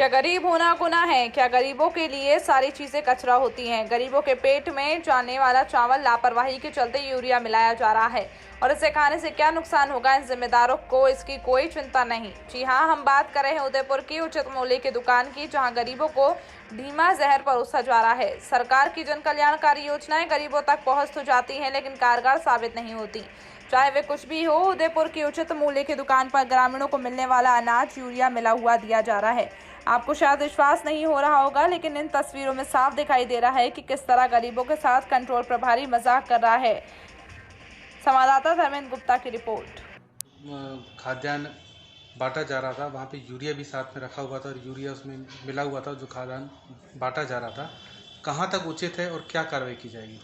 क्या गरीब होना गुनाह है? क्या गरीबों के लिए सारी चीजें कचरा होती हैं? गरीबों के पेट में जाने वाला चावल लापरवाही के चलते यूरिया मिलाया जा रहा है और इसे खाने से क्या नुकसान होगा, इन जिम्मेदारों को इसकी कोई चिंता नहीं। जी हाँ, हम बात कर रहे हैं उदयपुर की उचित मूल्य की दुकान की, जहाँ गरीबों को धीमा जहर परोसा जा रहा है। सरकार की जन कल्याणकारी योजनाएं गरीबों तक पहुंच तो जाती हैं, लेकिन कारगर साबित नहीं होती। चाहे वे कुछ भी हो, उदयपुर की उचित मूल्य की दुकान पर ग्रामीणों को मिलने वाला अनाज यूरिया मिला हुआ दिया जा रहा है। आपको शायद विश्वास नहीं हो रहा होगा, लेकिन इन तस्वीरों में साफ दिखाई दे रहा है कि किस तरह गरीबों के साथ कंट्रोल प्रभारी मजाक कर रहा है। संवाददाता धर्मेंद्र गुप्ता की रिपोर्ट। खाद्यान्न बांटा जा रहा था, वहाँ पे यूरिया भी साथ में रखा हुआ था और यूरिया उसमें मिला हुआ था जो खाद्यान्न बांटा जा रहा था। कहाँ तक उचित है और क्या कार्रवाई की जाएगी?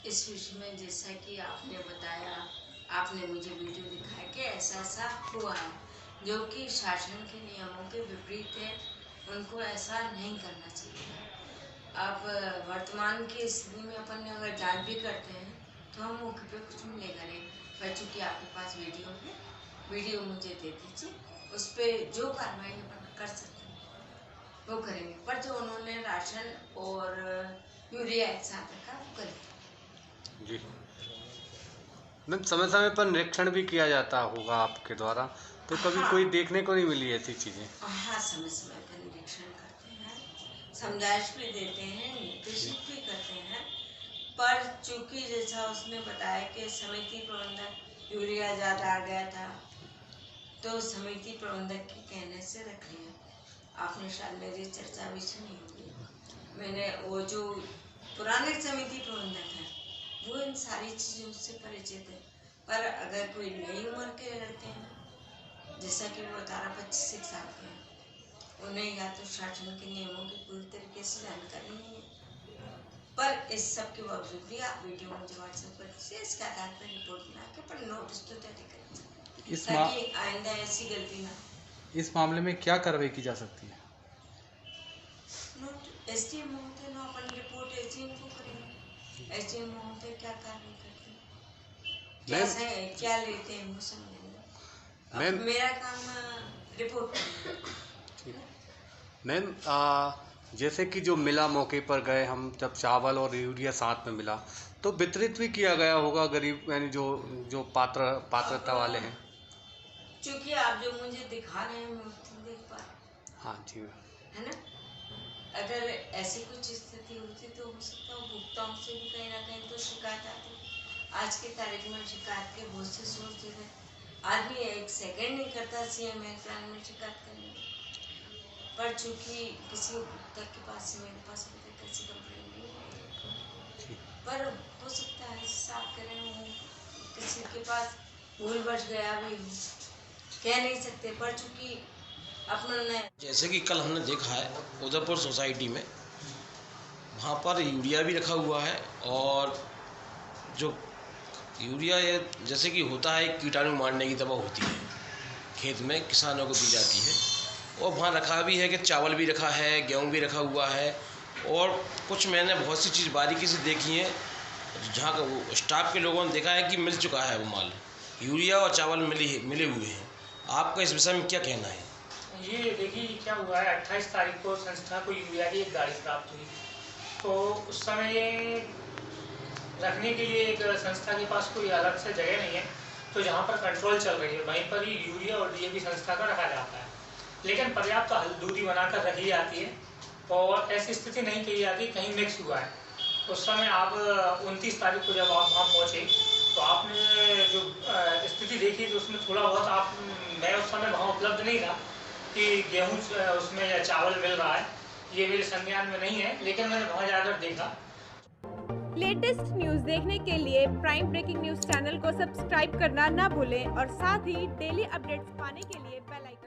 इस विषय में जैसा कि आपने बताया, आपने मुझे वीडियो दिखाया कि ऐसा हुआ है जो कि शासन के नियमों के विपरीत है, उनको ऐसा नहीं करना चाहिए। अब वर्तमान की स्थिति में अपन अगर जांच भी करते हैं तो हम मौके पे कुछ मिलेगा नहीं, पर चूँकि आपके पास वीडियो है, वीडियो मुझे दे दीजिए, उस पर जो कार्रवाई अपन कर सकते हैं वो करेंगे। पर जो उन्होंने राशन और यूरिया एक साथ रखा वो करेंगे। जी मैम, समय समय पर निरीक्षण भी किया जाता होगा आपके द्वारा, तो कभी हाँ, कोई देखने को नहीं मिली ऐसी चीज़ें? हाँ, समय समय पर निरीक्षण करते हैं, समझाइश भी देते हैं, निर्देशित भी करते हैं। पर चूंकि जैसा उसने बताया कि समिति प्रबंधक यूरिया ज़्यादा आ गया था, तो समिति प्रबंधक के कहने से रख लिया। आपने शायद मेरी चर्चा भी सुनी होगी। मैंने वो जो पुराने समिति प्रबंधक हैं वो इन सारी चीज़ों से परिचित है। पर अगर कोई नई उम्र के रहते हैं, जैसा कि वो 18-25 साल के हैं, उन्हें या तो शासन के नियमों की पूरी तरीके से जानकारी नहीं है। पर इस सब के बावजूद भी आप वीडियो मुझे व्हाट्सएप पर दीजिए, इसके आधार पर रिपोर्ट बना के पर नोटिस तो जारी करें ताकि आइंदा ऐसी गलती ना हो। इस मामले में क्या कार्रवाई की जा सकती है? एसडीएम महोदय ना अपन रिपोर्ट एसडीएम को करेंगे। एसडीएम महोदय क्या कार्रवाई करते हैं, कैसे क्या लेते हैं वो समझेंगे। अब मेरा काम रिपोर्ट करना। मैम, जैसे कि जो मिला मौके पर गए हम, जब चावल और यूरिया साथ में मिला तो वितरित भी किया गया होगा गरीब, यानी जो जो पात्रता वाले हैं। क्योंकि आप जो मुझे दिखा रहे हैं मैं उसको देख पा रही हूँ। हाँ जी, है ना? अगर ऐसी कुछ स्थिति होती तो हो सकता है उपभोक्ताओं से भी कहीं ना कहीं तो शिकायत आती। आज की तारीख में शिकायत के बहुत से सोर्स हैं। आदमी एक सेकंड नहीं करता सीएम हेल्पलाइन में शिकायत करने में। पर चूंकि किसी उपभोक्ता के पास से मेरे पास अभी तक ऐसी कंप्लेन नहीं आई, पर हो सकता है साफ करें वो किसी के पास भूलवश गया भी हो, कह नहीं सकते। पर चूंकि अपने जैसे कि कल हमने देखा है उदयपुर सोसाइटी में, वहाँ पर यूरिया भी रखा हुआ है और जो यूरिया ये जैसे कि होता है कीटाणु मारने की दवा होती है, खेत में किसानों को दी जाती है, और वहाँ रखा भी है कि चावल भी रखा है, गेहूँ भी रखा हुआ है, और कुछ मैंने बहुत सी चीज़ बारीकी से देखी है जहाँ का स्टाफ के लोगों ने देखा है कि मिल चुका है वो माल, यूरिया और चावल मिले हुए हैं। आपका इस विषय में क्या कहना है? ये देखिए क्या हुआ है, 28 तारीख को संस्था को यूरिया की एक गाड़ी प्राप्त हुई, तो उस समय रखने के लिए एक संस्था के पास कोई अलग से जगह नहीं है, तो जहाँ पर कंट्रोल चल रही है वहीं पर ही यूरिया और डीएपी संस्था का रखा जाता है, लेकिन पर्याप्त दूरी बनाकर रखी जाती है और ऐसी स्थिति नहीं की जाती कहीं मिक्स हुआ है। उस समय आप 29 तारीख को जब आप वहाँ पहुँचे तो आपने जो स्थिति देखी तो उसमें थोड़ा बहुत मैं उस समय वहाँ उपलब्ध नहीं था कि गेहूँ उसमें या चावल मिल रहा है, ये मेरे संज्ञान में नहीं है, लेकिन मैंने वहाँ जाकर देखा। लेटेस्ट न्यूज देखने के लिए प्राइम ब्रेकिंग न्यूज चैनल को सब्सक्राइब करना ना भूलें और साथ ही डेली अपडेट्स पाने के लिए बेल आइकन